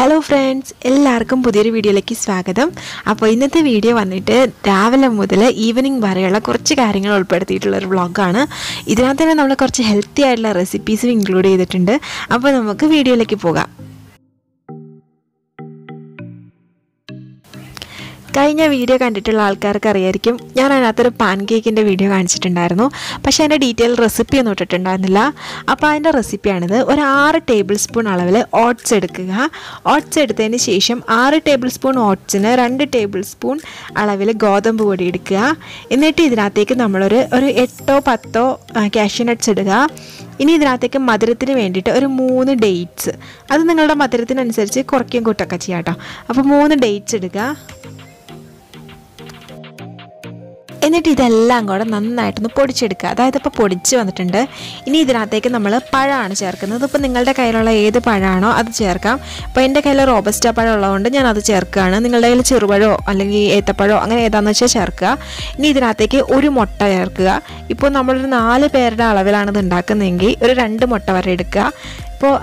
Hello friends, എല്ലാവർക്കും പുതിയൊരു വീഡിയോയിലേക്ക് സ്വാഗതം. അപ്പോൾ ഇന്നത്തെ വീഡിയോ വന്നിട്ട് രാവിലെ മുതൽ ഈവനിങ് വരെയുള്ള കുറച്ച് കാര്യങ്ങൾ ഉൾപ്പെടുത്തിയിട്ടുള്ളൊരു വ്ളോഗാണ്. ഇതിനകത്ത് തന്നെ നമ്മൾ കുറച്ച് ഹെൽത്തി ആയിട്ടുള്ള റെസിപ്പീസും ഇൻക്ലൂഡ് ചെയ്തിട്ടുണ്ട്. അപ്പോൾ നമുക്ക് വീഡിയോയിലേക്ക് പോകാം. കഴിഞ്ഞ വീഡിയോ കണ്ടിട്ടുള്ള ആൾക്കാർക്ക് അറിയായിരിക്കും, ഞാൻ അതിനകത്തൊരു പാൻ കേക്കിൻ്റെ വീഡിയോ കാണിച്ചിട്ടുണ്ടായിരുന്നു. പക്ഷേ അതിൻ്റെ ഡീറ്റെയിൽ റെസിപ്പി ഒന്നും ഇട്ടിട്ടുണ്ടായിരുന്നില്ല. അപ്പോൾ അതിൻ്റെ റെസിപ്പിയാണിത്. ഒരു 6 ടേബിൾ സ്പൂൺ അളവിൽ ഓട്സ് എടുക്കുക. ഓട്സ് എടുത്തതിന് ശേഷം 6 ടേബിൾ സ്പൂൺ ഓട്സിന് 2 ടേബിൾ സ്പൂൺ അളവിൽ ഗോതമ്പ് പൊടി എടുക്കുക. എന്നിട്ട് ഇതിനകത്തേക്ക് നമ്മളൊരു 8 or 10 കാഷ്യൂ നട്ട്സ് ഇടുക. ഇനി ഇതിനകത്തേക്ക് മധുരത്തിന് വേണ്ടിയിട്ട് ഒരു 3 ഡേറ്റ്സ്, അത് നിങ്ങളുടെ മധുരത്തിനനുസരിച്ച് കുറയ്ക്കും കൂട്ടൊക്കെ ചെയ്യാം കേട്ടോ. അപ്പോൾ 3 ഡേറ്റ്സ് ഇടുക. എന്നിട്ട് ഇതെല്ലാം കൂടെ നന്നായിട്ടൊന്ന് പൊടിച്ചെടുക്കുക. അതായത് ഇപ്പോൾ പൊടിച്ച് വന്നിട്ടുണ്ട്. ഇനി ഇതിനകത്തേക്ക് നമ്മൾ പഴമാണ് ചേർക്കുന്നത്. ഇപ്പോൾ നിങ്ങളുടെ കയ്യിലുള്ള ഏത് പഴമാണോ അത് ചേർക്കാം. ഇപ്പോൾ എൻ്റെ കയ്യിൽ റോബസ്റ്റ പഴം ഉള്ളതുകൊണ്ട് ഞാൻ അത് ചേർക്കുകയാണ്. നിങ്ങളുടെ കയ്യിൽ ചെറുപഴമോ അല്ലെങ്കിൽ ഏത്തപ്പഴമോ അങ്ങനെ ഏതാണെന്ന് വെച്ചാൽ ചേർക്കുക. ഇനി ഇതിനകത്തേക്ക് ഒരു മുട്ട ചേർക്കുക. ഇപ്പോൾ നമ്മളൊരു 4 പേരുടെ അളവിലാണ് ഇത് ഉണ്ടാക്കുന്നതെങ്കിൽ ഒരു 2 മുട്ട വരെ എടുക്കുക. അപ്പോൾ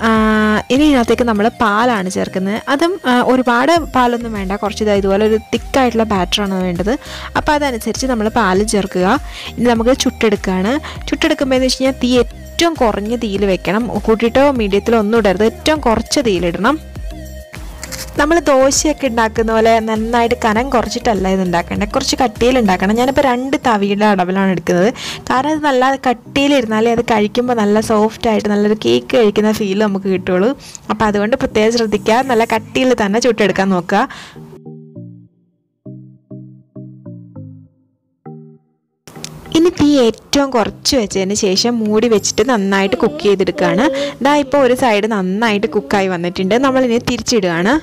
ഇനി ഇതിനകത്തേക്ക് നമ്മൾ പാലാണ് ചേർക്കുന്നത്. അതും ഒരുപാട് പാലൊന്നും വേണ്ട, കുറച്ച് ഇതുപോലെ ഒരു തിക്കായിട്ടുള്ള ബാറ്ററാണ് വേണ്ടത്. അപ്പോൾ അതനുസരിച്ച് നമ്മൾ പാല് ചേർക്കുക. ഇനി നമുക്ക് ചുട്ടെടുക്കുകയാണ്. ചുട്ടെടുക്കുമ്പോൾ എന്ന് വെച്ച് കഴിഞ്ഞാൽ തീ ഏറ്റവും കുറഞ്ഞ തീയിൽ വെക്കണം. കൂട്ടിയിട്ടോ മീഡിയത്തിലോ ഒന്നും ഇടരുത്, ഏറ്റവും കുറച്ച് തീയിലിടണം. നമ്മൾ ദോശയൊക്കെ ഉണ്ടാക്കുന്ന പോലെ നന്നായിട്ട് കനം കുറച്ചിട്ടല്ല ഇത് ഉണ്ടാക്കേണ്ടത്, കുറച്ച് കട്ടിയിൽ ഉണ്ടാക്കണം. ഞാനിപ്പോൾ 2 തവിയുടെ അളവിലാണ് എടുക്കുന്നത്. കാരണം അത് നല്ല കട്ടിയിലിരുന്നാലേ അത് കഴിക്കുമ്പോൾ നല്ല സോഫ്റ്റായിട്ട് നല്ലൊരു കേക്ക് കഴിക്കുന്ന ഫീൽ നമുക്ക് കിട്ടുള്ളൂ. അപ്പോൾ അതുകൊണ്ട് പ്രത്യേകം ശ്രദ്ധിക്കുക, നല്ല കട്ടിയിൽ തന്നെ ചുട്ടെടുക്കാൻ നോക്കുക. ഇനി തീ ഏറ്റവും കുറച്ച് വെച്ചതിന് ശേഷം മൂടി വെച്ചിട്ട് നന്നായിട്ട് കുക്ക് ചെയ്തെടുക്കുകയാണ്. ഇതാ ഇപ്പോൾ ഒരു സൈഡ് നന്നായിട്ട് കുക്കായി വന്നിട്ടുണ്ട്. നമ്മളിനി തിരിച്ചിടുകയാണ്.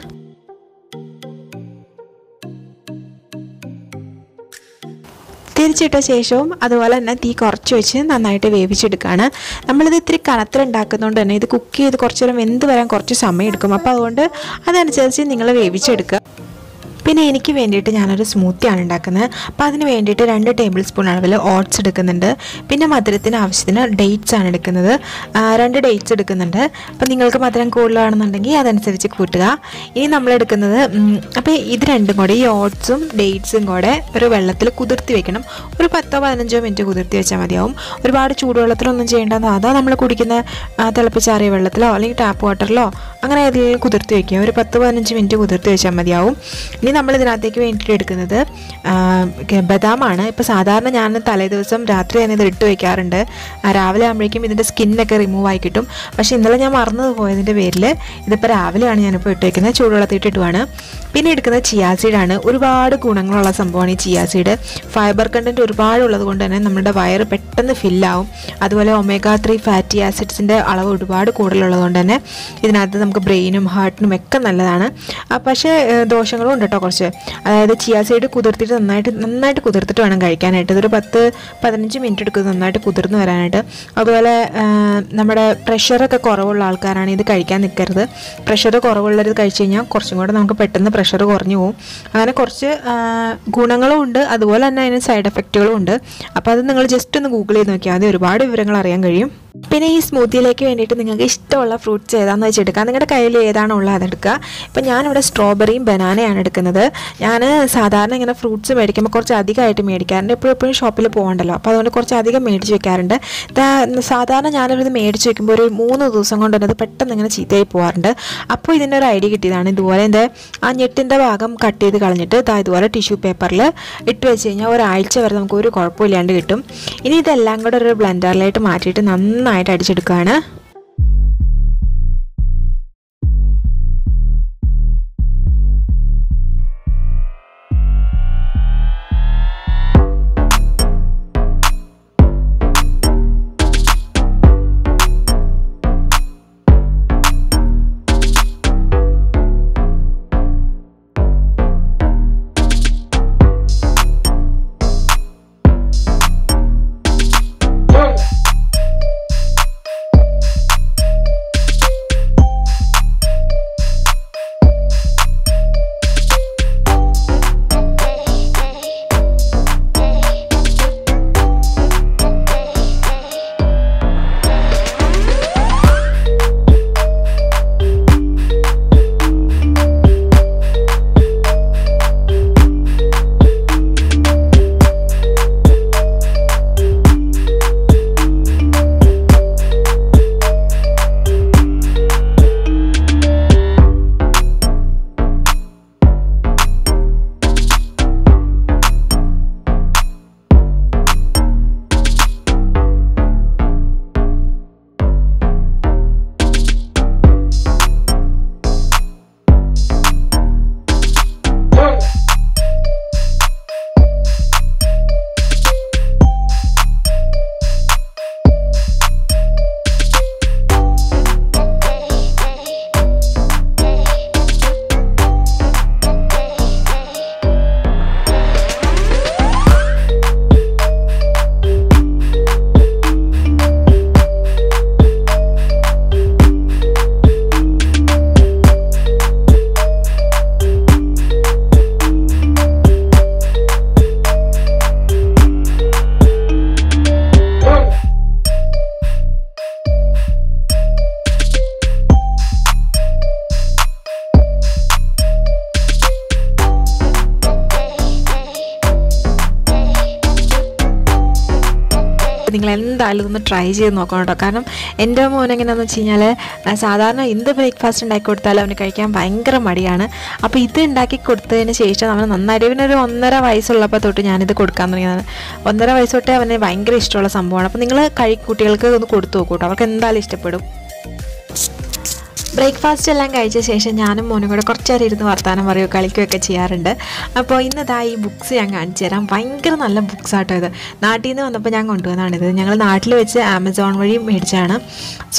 തിരിച്ചിട്ട ശേഷവും അതുപോലെ തന്നെ തീ കുറച്ച് വെച്ച് നന്നായിട്ട് വേവിച്ചെടുക്കുകയാണ്. നമ്മളിത് ഇത്തിരി കനത്തിലുണ്ടാക്കുന്നതുകൊണ്ട് തന്നെ ഇത് കുക്ക് ചെയ്ത് കുറച്ച് നേരം വെന്ത് വരാൻ കുറച്ച് സമയം എടുക്കും. അപ്പോൾ അതുകൊണ്ട് അതനുസരിച്ച് നിങ്ങൾ വേവിച്ചെടുക്കുക. പിന്നെ എനിക്ക് വേണ്ടിയിട്ട് ഞാനൊരു സ്മൂത്തിയാണ് ഉണ്ടാക്കുന്നത്. അപ്പോൾ അതിന് വേണ്ടിയിട്ട് 2 ടേബിൾ സ്പൂൺ അളവിൽ ഓട്സ് എടുക്കുന്നുണ്ട്. പിന്നെ മധുരത്തിന് ആവശ്യത്തിന് ഡേറ്റ്സ് ആണ് എടുക്കുന്നത്. 2 ഡേറ്റ്സ് എടുക്കുന്നുണ്ട്. അപ്പോൾ നിങ്ങൾക്ക് മധുരം കൂടുതലാണെന്നുണ്ടെങ്കിൽ അതനുസരിച്ച് കൂട്ടുക. ഇനി നമ്മളെടുക്കുന്നത് അപ്പോൾ ഇത് രണ്ടും കൂടെ, ഈ ഓട്സും ഡേറ്റ്സും കൂടെ ഒരു വെള്ളത്തിൽ കുതിർത്തി വെക്കണം. ഒരു 10-15 മിനിറ്റ് കുതിർത്തി വെച്ചാൽ മതിയാവും. ഒരുപാട് ചൂടുവെള്ളത്തിലൊന്നും ചെയ്യേണ്ടത്. അതാ നമ്മൾ കുടിക്കുന്ന തിളപ്പിച്ചാറിയ വെള്ളത്തിലോ അല്ലെങ്കിൽ ടാപ്പ് വാട്ടറിലോ അങ്ങനെ ഏതെങ്കിലും കുതിർത്തി വയ്ക്കുക. ഒരു 10-15 മിനിറ്റ് കുതിർത്തി വെച്ചാൽ മതിയാവും. ഇനി നമ്മൾ ഇതിനകത്തേക്ക് വേണ്ടിയിട്ട് എടുക്കുന്നത് ബദാമാണ്. ഇപ്പോൾ സാധാരണ ഞാൻ തലേ ദിവസം രാത്രി തന്നെ ഇത് ഇട്ട് വയ്ക്കാറുണ്ട്. രാവിലെ ആകുമ്പോഴേക്കും ഇതിൻ്റെ സ്കിന്നൊക്കെ റിമൂവ് ആയി കിട്ടും. പക്ഷേ ഇന്നലെ ഞാൻ മറന്നു പോയതിൻ്റെ പേരിൽ ഇതിപ്പോൾ രാവിലെയാണ് ഞാനിപ്പോൾ ഇട്ട് വയ്ക്കുന്നത്. ചൂടുവെള്ളത്തിൽ ഇട്ടിട്ടുമാണ്. പിന്നെ എടുക്കുന്നത് ചിയാ സീഡാണ്. ഒരുപാട് ഗുണങ്ങളുള്ള സംഭവമാണ് ഈ ചിയാ സീഡ്. ഫൈബർ കണ്ടൻറ്റ് ഒരുപാടുള്ളത് കൊണ്ട് തന്നെ നമ്മുടെ വയറ് പെട്ടെന്ന് ഫില്ലാവും. അതുപോലെ omega-3 ഫാറ്റി ആസിഡ്സിൻ്റെ അളവ് ഒരുപാട് കൂടുതലുള്ളത് കൊണ്ട് തന്നെ ഇതിനകത്ത് നമുക്ക് ബ്രെയിനും ഹാർട്ടിനും ഒക്കെ നല്ലതാണ്. പക്ഷേ ദോഷങ്ങളും ഉണ്ട് കേട്ടോ കുറച്ച്. അതായത് ചിയാ സീഡ് കുതിർത്തിട്ട് നന്നായിട്ട് കുതിർത്തിട്ട് വേണം കഴിക്കാനായിട്ട്. ഇതൊരു 10-15 മിനിറ്റ് എടുക്കുന്നത് നന്നായിട്ട് കുതിർന്ന് വരാനായിട്ട്. അതുപോലെ നമ്മുടെ പ്രഷറൊക്കെ കുറവുള്ള ആൾക്കാരാണ് ഇത് കഴിക്കാൻ നിൽക്കരുത്. പ്രഷർ കുറവുള്ളത് കഴിച്ച് കഴിഞ്ഞാൽ കുറച്ചും കൂടെ നമുക്ക് പെട്ടെന്ന് പ്രഷർ കുറഞ്ഞു പോകും. അങ്ങനെ കുറച്ച് ഗുണങ്ങളും ഉണ്ട്, അതുപോലെ തന്നെ അതിന് സൈഡ് എഫക്റ്റുകളും ഉണ്ട്. അപ്പോൾ അത് നിങ്ങൾ ജസ്റ്റ് ഒന്ന് ഗൂഗിൾ ചെയ്ത് നോക്കിയാൽ മതി, ഒരുപാട് വിവരങ്ങൾ അറിയാൻ കഴിയും. പിന്നെ ഈ സ്മൂത്തിയിലേക്ക് വേണ്ടിയിട്ട് നിങ്ങൾക്ക് ഇഷ്ടമുള്ള ഫ്രൂട്ട്സ് ഏതാണെന്ന് വെച്ചെടുക്കുക. നിങ്ങളുടെ കയ്യിൽ ഏതാണോ ഉള്ളത് അതെടുക്കുക. ഇപ്പം ഞാനിവിടെ സ്ട്രോബെറിയും ബനാനയാണ് എടുക്കുന്നത്. ഞാൻ സാധാരണ ഇങ്ങനെ ഫ്രൂട്ട്സ് മേടിക്കുമ്പോൾ കുറച്ച് അധികമായിട്ട് മേടിക്കാറുണ്ട്. എപ്പോഴും ഷോപ്പിൽ പോകണ്ടല്ലോ, അപ്പോൾ അതുകൊണ്ട് കുറച്ച് അധികം മേടിച്ച് വെക്കാറുണ്ട്. സാധാരണ ഞാനിത് മേടിച്ച് വെക്കുമ്പോൾ ഒരു 3 ദിവസം കൊണ്ട് തന്നെ അത് പെട്ടെന്ന് ഇങ്ങനെ ചീത്തയായി പോകാറുണ്ട്. അപ്പോൾ ഇതിൻ്റെ ഒരു ഐഡിയ കിട്ടിയതാണ്. ഇതുപോലെ ആ ഞെട്ടിൻ്റെ ഭാഗം കട്ട് ചെയ്ത് കളഞ്ഞിട്ട് ഇതുപോലെ ടിഷ്യൂ പേപ്പറിൽ ഇട്ട് വെച്ച് കഴിഞ്ഞാൽ ഒരാഴ്ച വരെ നമുക്ക് ഒരു കുഴപ്പമില്ലാണ്ട് കിട്ടും. ഇനി ഇതെല്ലാം കൂടെ ഒരു ബ്ലെൻഡറിലായിട്ട് മാറ്റിയിട്ട് നന്നായിട്ട് അടിച്ചെടുക്കുകയാണ്. നിങ്ങൾ എന്തായാലും ഇതൊന്ന് ട്രൈ ചെയ്ത് നോക്കണം കേട്ടോ. കാരണം എൻ്റെ മോൻ എങ്ങനെയാണെന്ന് വെച്ച് കഴിഞ്ഞാൽ സാധാരണ എന്ത് ബ്രേക്ക്ഫാസ്റ്റ് ഉണ്ടാക്കി കൊടുത്താലും അവന് കഴിക്കാൻ ഭയങ്കര മടിയാണ്. അപ്പോൾ ഇത് ഉണ്ടാക്കി കൊടുത്തതിന് ശേഷം അവന് നന്നായിട്ട് ഇവനൊരു 1.5 വയസ്സുള്ളപ്പോൾ തൊട്ട് ഞാനിത് കൊടുക്കാൻ തുടങ്ങിയതാണ്. 1.5 വയസ്സ് തൊട്ടേ അവന് ഭയങ്കര ഇഷ്ടമുള്ള സംഭവമാണ്. അപ്പോൾ നിങ്ങൾ കുട്ടികൾക്ക് ഒന്ന് കൊടുത്തു നോക്കൂ കേട്ടോ, അവർക്ക് എന്തായാലും ഇഷ്ടപ്പെടും. ബ്രേക്ക്ഫാസ്റ്റ് എല്ലാം കഴിച്ച ശേഷം ഞാനും മോനും കൂടെ കുറച്ച് നേരം ഇരുന്ന് വർത്താനം പറയുകയോ കളിക്കുകയൊക്കെ ചെയ്യാറുണ്ട്. അപ്പോൾ ഇന്നതാ ഈ ബുക്ക്സ് ഞാൻ കാണിച്ചു തരാം. ഭയങ്കര നല്ല ബുക്സാട്ടോ ഇത്. നാട്ടിൽ നിന്ന് വന്നപ്പോൾ ഞാൻ കൊണ്ടുവന്നതാണിത്. ഞങ്ങൾ നാട്ടിൽ വെച്ച് ആമസോൺ വഴി മേടിച്ചതാണ്.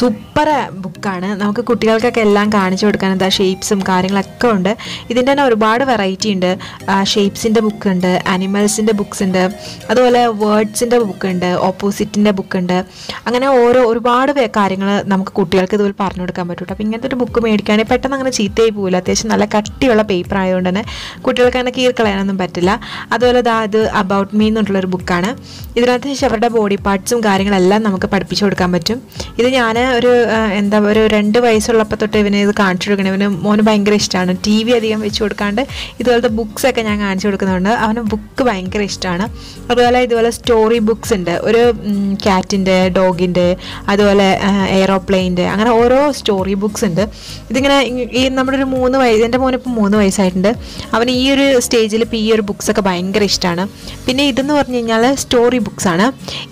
സൂപ്പർ ബുക്കാണ്. നമുക്ക് കുട്ടികൾക്കൊക്കെ എല്ലാം കാണിച്ചു കൊടുക്കാൻ എന്താ ഷേപ്സും കാര്യങ്ങളൊക്കെ ഉണ്ട്. ഇതിൻ്റെ തന്നെ ഒരുപാട് വെറൈറ്റി ഉണ്ട്. ഷേപ്സിൻ്റെ ബുക്ക് ഉണ്ട്, അനിമൽസിൻ്റെ ബുക്സ് ഉണ്ട്, അതുപോലെ വേർഡ്സിൻ്റെ ബുക്ക് ഉണ്ട്, ഓപ്പോസിറ്റിൻ്റെ ബുക്ക് ഉണ്ട്. അങ്ങനെ ഒരുപാട് കാര്യങ്ങൾ നമുക്ക് കുട്ടികൾക്ക് ഇതുപോലെ പറഞ്ഞു കൊടുക്കാൻ പറ്റും. അപ്പോൾ ഇങ്ങനത്തെ ഒരു ബുക്ക് മേടിക്കുകയാണെങ്കിൽ പെട്ടെന്ന് അങ്ങനെ ചീത്തയായി പോകില്ല. അത്യാവശ്യം നല്ല കട്ടിയുള്ള പേപ്പർ ആയതുകൊണ്ട് തന്നെ കുട്ടികൾക്ക് അങ്ങനെ കീറിക്കളയാനൊന്നും പറ്റില്ല. അതുപോലെ ഇത് അബൌട്ട് മീ എന്നുള്ളൊരു ബുക്കാണ്. ഇതിനകത്ത് അവരുടെ ബോഡി പാർട്സും കാര്യങ്ങളെല്ലാം നമുക്ക് പഠിപ്പിച്ചു കൊടുക്കാൻ പറ്റും. ഇത് ഞാൻ ഒരു 2 വയസ്സുള്ളപ്പോൾ തൊട്ട് ഇവന് ഇത് കാണിച്ചു കൊടുക്കണം. ഇവന് മോന് ഭയങ്കര ഇഷ്ടമാണ്. TV അധികം വെച്ച് കൊടുക്കാണ്ട് ഇതുപോലത്തെ ബുക്സൊക്കെ ഞാൻ കാണിച്ചു കൊടുക്കുന്നുണ്ട്. അവന് ബുക്ക് ഭയങ്കര ഇഷ്ടമാണ്. അതുപോലെ ഇതുപോലെ സ്റ്റോറി ബുക്സ് ഉണ്ട്. ഒരു ക്യാറ്റിൻ്റെ, ഡോഗിൻ്റെ, അതുപോലെ എയ്റോപ്ലെയിൻ്റെ, അങ്ങനെ ഓരോ സ്റ്റോറി ബുക്സ് ഉണ്ട്. ഇതിങ്ങനെ ഈ നമ്മുടെ ഒരു 3 വയസ്സ്, എൻ്റെ മോനിപ്പോൾ 3 വയസ്സായിട്ടുണ്ട്. അവന് ഈ ഒരു സ്റ്റേജിൽ ഇപ്പോൾ ഈ ഒരു ബുക്സൊക്കെ ഭയങ്കര ഇഷ്ടമാണ്. പിന്നെ ഇതെന്ന് പറഞ്ഞു കഴിഞ്ഞാൽ സ്റ്റോറി ബുക്സാണ്.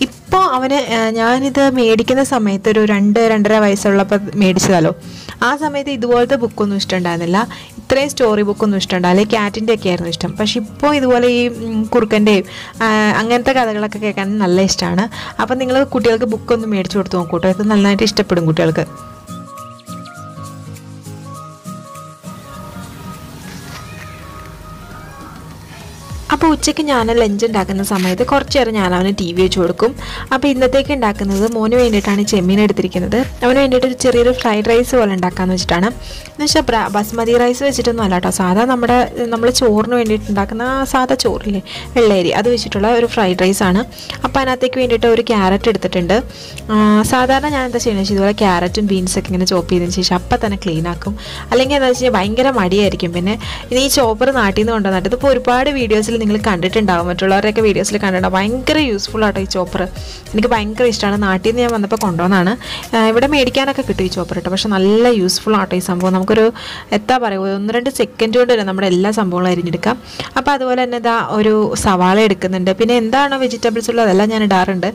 ഇപ്പോൾ അവന് ഞാനിത് മേടിക്കുന്ന സമയത്ത് ഒരു 2-2.5 വയസ്സുള്ളപ്പോൾ മേടിച്ചതല്ലോ. ആ സമയത്ത് ഇതുപോലത്തെ ബുക്കൊന്നും ഇഷ്ടമുണ്ടായിരുന്നില്ല. ഇത്രയും സ്റ്റോറി ബുക്കൊന്നും ഇഷ്ടമുണ്ടായില്ല. ക്യാറ്റിൻ്റെ ഒക്കെ ആയിരുന്നു ഇഷ്ടം. പക്ഷെ ഇപ്പോൾ ഇതുപോലെ ഈ കുറുക്കൻ്റെയും അങ്ങനത്തെ കഥകളൊക്കെ കേൾക്കാൻ നല്ല ഇഷ്ടമാണ്. അപ്പം നിങ്ങൾ കുട്ടികൾക്ക് ബുക്കൊന്നും മേടിച്ച് കൊടുത്ത് നോക്കൂട്ടോ. ഇത് നന്നായിട്ട് ഇഷ്ടപ്പെടും കുട്ടികൾക്ക്. അപ്പോൾ ഉച്ചയ്ക്ക് ഞാൻ ലഞ്ച് ഉണ്ടാക്കുന്ന സമയത്ത് കുറച്ച് നേരം ഞാൻ അവന് TV വെച്ച് കൊടുക്കും. അപ്പോൾ ഇന്നത്തേക്ക് ഉണ്ടാക്കുന്നത് മോന് വേണ്ടിയിട്ടാണ് ചെമ്മീൻ എടുത്തിരിക്കുന്നത്. അവന് വേണ്ടിയിട്ട് ഒരു ചെറിയൊരു ഫ്രൈഡ് റൈസ് പോലെ ഉണ്ടാക്കാമെന്ന് വെച്ചിട്ടാണ്. എന്ന് വെച്ചാൽ ബസ്മതി റൈസ് വെച്ചിട്ടൊന്നും അല്ല കേട്ടോ, സാധാ നമ്മൾ ചോറിന് വേണ്ടിയിട്ട് ഉണ്ടാക്കുന്ന സാധാ ചോറില്ലേ, വെള്ളേരി, അത് വെച്ചിട്ടുള്ള ഒരു ഫ്രൈഡ് റൈസാണ്. അപ്പോൾ അതിനകത്തേക്ക് വേണ്ടിയിട്ട് ഒരു ക്യാരറ്റ് എടുത്തിട്ടുണ്ട്. സാധാരണ ഞാൻ എന്താ ചെയ്യുന്നത് വെച്ചാൽ ഇതുപോലെ ക്യാരറ്റും ബീൻസൊക്കെ ഇങ്ങനെ ചോപ്പ് ചെയ്തതിന് ശേഷം അപ്പം തന്നെ ക്ലീൻ ആക്കും. അല്ലെങ്കിൽ എന്താ വെച്ച് കഴിഞ്ഞാൽ ഭയങ്കര മടിയായിരിക്കും. പിന്നെ ഈ ചോപ്പർ നാട്ടിൽ നിന്ന് കൊണ്ടുവന്നിട്ട് ഇതിപ്പോൾ ഒരുപാട് വീഡിയോസിൽ നിങ്ങൾ കണ്ടിട്ടുണ്ടാവും, മറ്റുള്ളവരുടെയൊക്കെ വീഡിയോസിൽ കണ്ടിട്ടുണ്ടാവും. ഭയങ്കര യൂസ്ഫുൾ ആട്ടോ ഈ ചോപ്പർ. എനിക്ക് ഭയങ്കര ഇഷ്ടമാണ്. നാട്ടിൽ നിന്ന് ഞാൻ വന്നപ്പോൾ കൊണ്ടുവന്നാണ്. ഇവിടെ മേടിക്കാനൊക്കെ കിട്ടും ഈ ചോപ്പർ കേട്ടോ. പക്ഷെ നല്ല യൂസ്ഫുൾ ആട്ടോ ഈ സംഭവം. നമുക്കൊരു എന്താ പറയുക, 1-2 സെക്കൻഡ് കൊണ്ട് തന്നെ നമ്മുടെ എല്ലാ സംഭവങ്ങളും അരിഞ്ഞെടുക്കാം. അപ്പോൾ അതുപോലെ തന്നെ ഇതാ ഒരു സവാള എടുക്കുന്നുണ്ട്. പിന്നെ എന്താണോ വെജിറ്റബിൾസ് ഉള്ളത് അതെല്ലാം ഞാൻ ഇടാറുണ്ട്.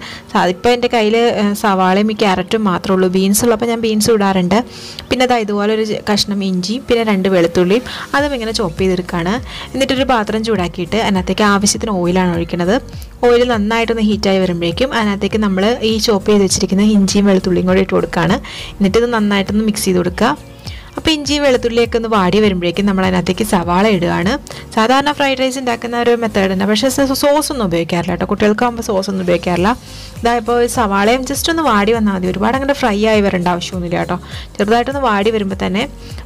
ഇപ്പോൾ എൻ്റെ കയ്യിൽ സവാളയും ഈ ക്യാരറ്റും മാത്രമേ ഉള്ളൂ. ബീൻസ് ഉള്ളപ്പോൾ ഞാൻ ബീൻസ് ഇടാറുണ്ട്. പിന്നെ അതാ ഇതുപോലെ ഒരു കഷ്ണം ഇഞ്ചിയും പിന്നെ 2 വെളുത്തുള്ളിയും അതും ഇങ്ങനെ ചോപ്പ് ചെയ്തെടുക്കുകയാണ്. എന്നിട്ടൊരു പാത്രം ചൂടാക്കിയിട്ട് അതിനകത്തേക്ക് ആവശ്യത്തിന് ഓയിലാണ് ഒഴിക്കുന്നത്. ഓയിൽ നന്നായിട്ടൊന്ന് ഹീറ്റായി വരുമ്പോഴേക്കും അതിനകത്തേക്ക് നമ്മൾ ഈ ചോപ്പ് ചെയ്ത് വെച്ചിരിക്കുന്ന ഇഞ്ചിയും വെളുത്തുള്ളിയും കൂടി ഇട്ട് കൊടുക്കുകയാണ്. എന്നിട്ട് ഇത് നന്നായിട്ടൊന്ന് മിക്സ് ചെയ്ത് കൊടുക്കുക. അപ്പോൾ ഇഞ്ചിയും വെളുത്തുള്ളിയൊക്കെ ഒന്ന് വാടി വരുമ്പോഴേക്കും നമ്മൾ അതിനകത്തേക്ക് സവാള ഇടുകയാണ്. സാധാരണ ഫ്രൈഡ് റൈസ് ഉണ്ടാക്കുന്ന ഒരു മെത്തേഡ് ഉണ്ട്. പക്ഷേ സോസൊന്നും ഉപയോഗിക്കാറില്ല കേട്ടോ. കുട്ടികൾക്കാകുമ്പോൾ സോസൊന്നും ഉപയോഗിക്കാറില്ല. ഇപ്പോൾ സവാളയും ജസ്റ്റ് ഒന്ന് വാടി വന്നാൽ മതി. ഒരുപാട് അങ്ങനെ ഫ്രൈ ആയി വരേണ്ട ആവശ്യമൊന്നുമില്ല കേട്ടോ. ചെറുതായിട്ടൊന്ന് വാടി വരുമ്പോൾ തന്നെ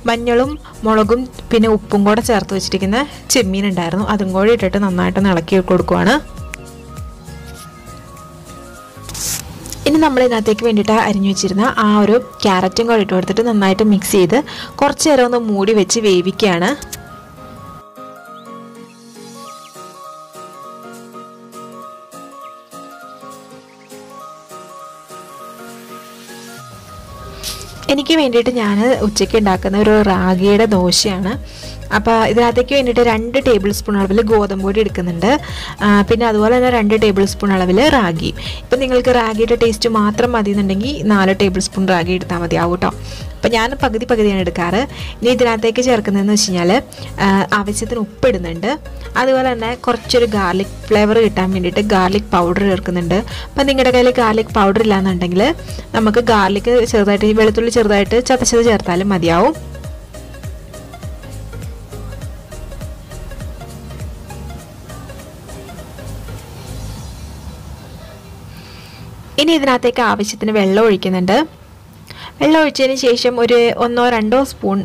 മഞ്ഞളും മുളകും പിന്നെ ഉപ്പും കൂടെ ചേർത്ത് വെച്ചിരിക്കുന്ന ചെമ്മീൻ ഉണ്ടായിരുന്നു, അതും കൂടി ഇട്ടിട്ട് നന്നായിട്ടൊന്ന് ഇളക്കി കൊടുക്കുവാണ്. ഇനി നമ്മൾ ഇതിനകത്തേക്ക് വേണ്ടിയിട്ട് അരിഞ്ഞു വെച്ചിരുന്ന ആ ഒരു ക്യാരറ്റും കൂടി ഇട്ട് കൊടുത്തിട്ട് നന്നായിട്ട് മിക്സ് ചെയ്ത് കുറച്ച് നേരം ഒന്ന് മൂടി വെച്ച് വേവിക്കുകയാണ്. എനിക്ക് വേണ്ടിയിട്ട് ഞാൻ ഉച്ചയ്ക്ക് ഉണ്ടാക്കുന്ന ഒരു റാഗിയുടെ ദോശയാണ്. അപ്പോൾ ഇതിനകത്തേക്ക് വേണ്ടിയിട്ട് 2 ടേബിൾ സ്പൂൺ അളവിൽ ഗോതമ്പ് പൊടി എടുക്കുന്നുണ്ട്. പിന്നെ അതുപോലെ തന്നെ 2 ടേബിൾ സ്പൂൺ അളവിൽ റാഗി. ഇപ്പം നിങ്ങൾക്ക് റാഗിയുടെ ടേസ്റ്റ് മാത്രം മതി എന്നുണ്ടെങ്കിൽ 4 ടേബിൾ സ്പൂൺ റാഗി എടുത്താൽ മതിയാവും കേട്ടോ. അപ്പോൾ ഞാൻ പകുതിയാണ് എടുക്കാറ്. ഇനി ഇതിനകത്തേക്ക് ചേർക്കുന്നതെന്ന് വെച്ച് കഴിഞ്ഞാൽ ആവശ്യത്തിന് ഉപ്പിടുന്നുണ്ട്. അതുപോലെ തന്നെ കുറച്ചൊരു ഗാർലിക് ഫ്ലേവർ കിട്ടാൻ വേണ്ടിയിട്ട് ഗാർലിക് പൗഡർ ചേർക്കുന്നുണ്ട്. അപ്പം നിങ്ങളുടെ കയ്യിൽ ഗാർലിക് പൗഡർ ഇല്ലാന്നുണ്ടെങ്കിൽ നമുക്ക് ഗാർലിക് ചെറുതായിട്ട്, വെളുത്തുള്ളി ചെറുതായിട്ട് ചതച്ചത് ചേർത്താലും മതിയാവും. ഇനി ഇതിനകത്തേക്ക് ആവശ്യത്തിന് വെള്ളം ഒഴിക്കുന്നുണ്ട്. വെള്ളം ഒഴിച്ചതിന് ശേഷം ഒരു 1-2 സ്പൂൺ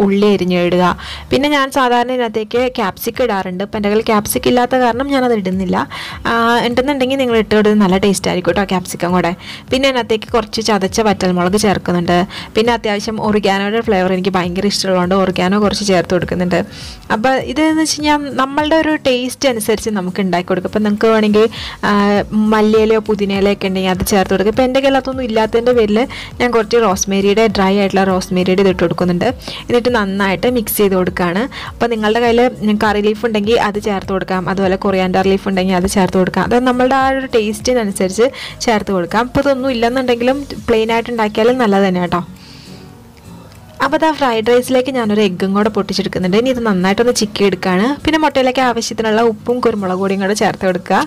ഉള്ളി അരിഞ്ഞിടുക. പിന്നെ ഞാൻ സാധാരണ ഇതിനകത്തേക്ക് ക്യാപ്സിക്കം ഇടാറുണ്ട്. ഇപ്പം എൻ്റെ കയ്യിൽ ക്യാപ്സിക്കം ഇല്ലാത്ത കാരണം ഞാനത് ഇടുന്നില്ല. ഉണ്ടെന്നുണ്ടെങ്കിൽ നിങ്ങൾ ഇട്ടുകൊടുത്ത് നല്ല ടേസ്റ്റ് ആയിരിക്കും കേട്ടോ ക്യാപ്സിക്കം കൂടെ. പിന്നെ അതിനകത്തേക്ക് കുറച്ച് ചതച്ച വറ്റൽമുളക് ചേർക്കുന്നുണ്ട്. പിന്നെ അത്യാവശ്യം ഒറിഗാനോയുടെ ഫ്ലേവർ എനിക്ക് ഭയങ്കര ഇഷ്ടമുള്ളതുകൊണ്ട് ഒറിഗാനോ കുറച്ച് ചേർത്ത് കൊടുക്കുന്നുണ്ട്. അപ്പോൾ ഇതെന്ന് വെച്ച് കഴിഞ്ഞാൽ നമ്മളുടെ ഒരു ടേസ്റ്റ് അനുസരിച്ച് നമുക്ക് ഉണ്ടാക്കി കൊടുക്കും. ഇപ്പം നിങ്ങൾക്ക് വേണമെങ്കിൽ മല്ലിയിലയോ പുതിനയിലയോ ഒക്കെ ഉണ്ടെങ്കിൽ അത് ചേർത്ത് കൊടുക്കും. ഇപ്പോൾ എൻ്റെ കയ്യിൽ അതൊന്നും ഇല്ലാത്തതിൻ്റെ പേരിൽ ഞാൻ കുറച്ച് റോസ്മേരിയുടെ ഡ്രൈ ആയിട്ടുള്ള റോസ്മേരിയുടെ ഇതിട്ട് കൊടുക്കുന്നുണ്ട്. എന്നിട്ട് നന്നായിട്ട് മിക്സ് ചെയ്ത് കൊടുക്കുകയാണ്. അപ്പോൾ നിങ്ങളുടെ കയ്യിൽ കറി ലീഫ് ഉണ്ടെങ്കിൽ അത് ചേർത്ത് കൊടുക്കാം. അതുപോലെ കൊറിയാൻഡർ ലീഫ് ഉണ്ടെങ്കിൽ അത് ചേർത്ത് കൊടുക്കാം. അത് നമ്മളുടെ ആ ഒരു ടേസ്റ്റിനനുസരിച്ച് ചേർത്ത് കൊടുക്കാം. ഇപ്പോൾ ഇതൊന്നും ഇല്ലെന്നുണ്ടെങ്കിലും പ്ലെയിൻ ആയിട്ട് ഉണ്ടാക്കിയാലും നല്ലത് തന്നെ കേട്ടോ. അപ്പോൾ അത് ആ ഫ്രൈഡ് റൈസിലേക്ക് ഞാനൊരു എഗ്ഗും കൂടെ പൊട്ടിച്ചെടുക്കുന്നുണ്ട്. ഇനി ഇത് നന്നായിട്ടൊന്ന് ചിക്കി എടുക്കുകയാണ്. പിന്നെ മുട്ടയിലേക്ക് ആവശ്യത്തിനുള്ള ഉപ്പും കുരുമുളക് പൊടിയും കൂടെ ചേർത്ത് കൊടുക്കുക.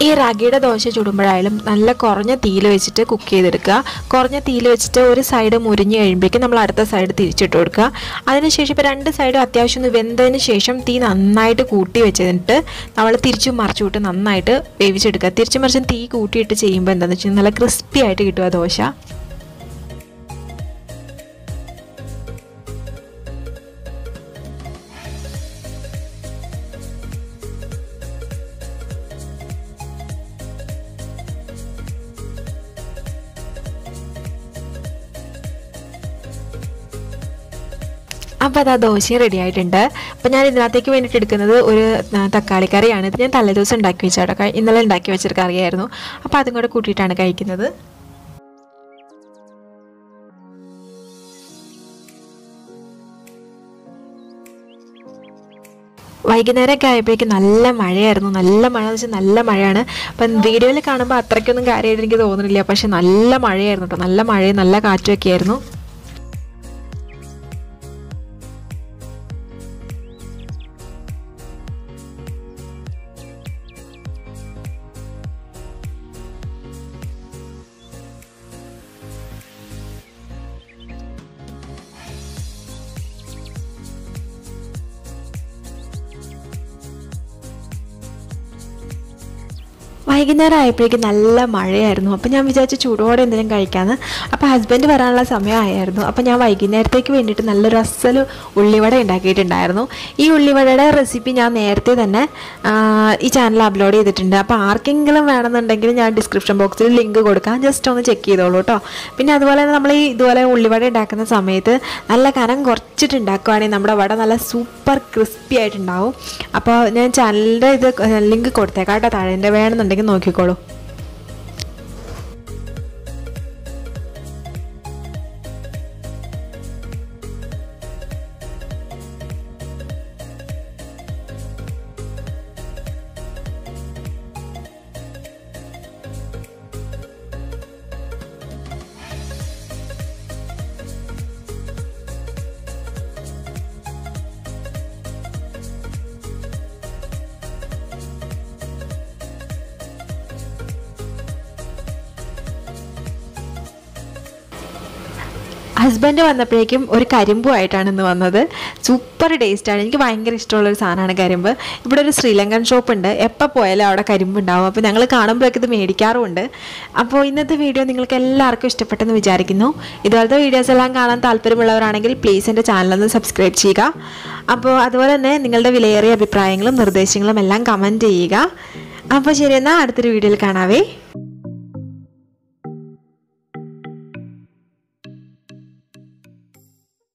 ഈ റാഗിയുടെ ദോശ ചുടുമ്പോഴായാലും നല്ല കുറഞ്ഞ തീയിൽ വെച്ചിട്ട് കുക്ക് ചെയ്തെടുക്കുക. കുറഞ്ഞ തീയിൽ വെച്ചിട്ട് ഒരു സൈഡ് മുരിഞ്ഞ് കഴിയുമ്പോഴേക്കും നമ്മൾ അടുത്ത സൈഡ് തിരിച്ചിട്ട് കൊടുക്കുക. അതിനുശേഷം ഇപ്പോൾ 2 സൈഡും അത്യാവശ്യം ഒന്ന് വെന്തതിന് ശേഷം തീ നന്നായിട്ട് കൂട്ടി വെച്ചിട്ട് നമ്മൾ തിരിച്ചും മറിച്ചു വിട്ട് നന്നായിട്ട് വേവിച്ചെടുക്കുക. തിരിച്ചും മറിച്ചും തീ കൂട്ടിയിട്ട് ചെയ്യുമ്പോൾ എന്താണെന്ന് വെച്ചാൽ നല്ല ക്രിസ്പി ആയിട്ട് കിട്ടുക ദോശ. അപ്പോൾ അത് ആ ദോശയും റെഡി ആയിട്ടുണ്ട്. അപ്പോൾ ഞാൻ ഇതിനകത്തേക്ക് വേണ്ടിയിട്ട് എടുക്കുന്നത് ഒരു തക്കാളി കറിയാണ്. ഇത് ഞാൻ തലേദിവസം ഉണ്ടാക്കി വെച്ചാട്ടോ, ഇന്നലെ ഉണ്ടാക്കി വെച്ചൊരു കറിയായിരുന്നു. അപ്പോൾ അതും കൂടെ കൂട്ടിയിട്ടാണ് കഴിക്കുന്നത്. വൈകുന്നേരമൊക്കെ ആയപ്പോഴേക്കും നല്ല മഴയായിരുന്നു. നല്ല മഴ എന്ന് വെച്ചാൽ നല്ല മഴയാണ്. അപ്പം വീഡിയോയിൽ കാണുമ്പോൾ അത്രയ്ക്കൊന്നും കാര്യമായിട്ട് എനിക്ക് തോന്നുന്നില്ല. പക്ഷെ നല്ല മഴയായിരുന്നു കേട്ടോ. നല്ല മഴയും നല്ല കാറ്റുമൊക്കെ ആയിരുന്നു. വൈകുന്നേരം ആയപ്പോഴേക്കും നല്ല മഴയായിരുന്നു. അപ്പോൾ ഞാൻ വിചാരിച്ചു ചൂടോടെ എന്തെങ്കിലും കഴിക്കാമെന്ന്. അപ്പോൾ ഹസ്ബൻഡ് വരാനുള്ള സമയമായിരുന്നു. അപ്പോൾ ഞാൻ വൈകുന്നേരത്തേക്ക് വേണ്ടിയിട്ട് നല്ലൊരു അസൽ ഉള്ളിവട ഉണ്ടാക്കിയിട്ടുണ്ടായിരുന്നു. ഈ ഉള്ളിവടയുടെ റെസിപ്പി ഞാൻ നേരത്തെ തന്നെ ഈ ചാനൽ അപ്ലോഡ് ചെയ്തിട്ടുണ്ട്. അപ്പോൾ ആർക്കെങ്കിലും വേണമെന്നുണ്ടെങ്കിൽ ഞാൻ ഡിസ്ക്രിപ്ഷൻ ബോക്സിൽ ലിങ്ക് കൊടുക്കാം. ജസ്റ്റ് ഒന്ന് ചെക്ക് ചെയ്തോളൂ കേട്ടോ. പിന്നെ അതുപോലെ തന്നെ നമ്മൾ ഇതുപോലെ ഉള്ളിവട ഉണ്ടാക്കുന്ന സമയത്ത് നല്ല കനം കുറച്ചിട്ട് ഉണ്ടാക്കുകയാണെങ്കിൽ നമ്മുടെ വട നല്ല സൂപ്പർ ക്രിസ്പി ആയിട്ടുണ്ടാവും. അപ്പോൾ ഞാൻ ചാനലിൻ്റെ ഇത് ലിങ്ക് കൊടുത്തേക്കാം കേട്ടോ താഴെ. എൻ്റെ വേണമെന്നുണ്ടെങ്കിൽ നോക്കിക്കോളൂ. ഹസ്ബൻഡ് വന്നപ്പോഴേക്കും ഒരു കരിമ്പുമായിട്ടാണ് ഇന്ന് വന്നത്. സൂപ്പർ ടേസ്റ്റാണ്. എനിക്ക് ഭയങ്കര ഇഷ്ടമുള്ളൊരു സാധനമാണ് കരിമ്പ്. ഇവിടെ ഒരു ശ്രീലങ്കൻ ഷോപ്പുണ്ട്. എപ്പോൾ പോയാലും അവിടെ കരിമ്പ് ഉണ്ടാവും. അപ്പോൾ ഞങ്ങൾ കാണുമ്പോഴൊക്കെ ഇത് മേടിക്കാറുമുണ്ട്. അപ്പോൾ ഇന്നത്തെ വീഡിയോ നിങ്ങൾക്ക് എല്ലാവർക്കും ഇഷ്ടപ്പെട്ടെന്ന് വിചാരിക്കുന്നു. ഇതുപോലത്തെ വീഡിയോസ് എല്ലാം കാണാൻ താല്പര്യമുള്ളവരാണെങ്കിൽ പ്ലീസ് എൻ്റെ ചാനലൊന്ന് സബ്സ്ക്രൈബ് ചെയ്യുക. അപ്പോൾ അതുപോലെ തന്നെ നിങ്ങളുടെ വിലയേറിയ അഭിപ്രായങ്ങളും നിർദ്ദേശങ്ങളും എല്ലാം കമൻറ്റ് ചെയ്യുക. അപ്പോൾ ശരി, എന്നാൽ അടുത്തൊരു വീഡിയോയിൽ കാണാവേ.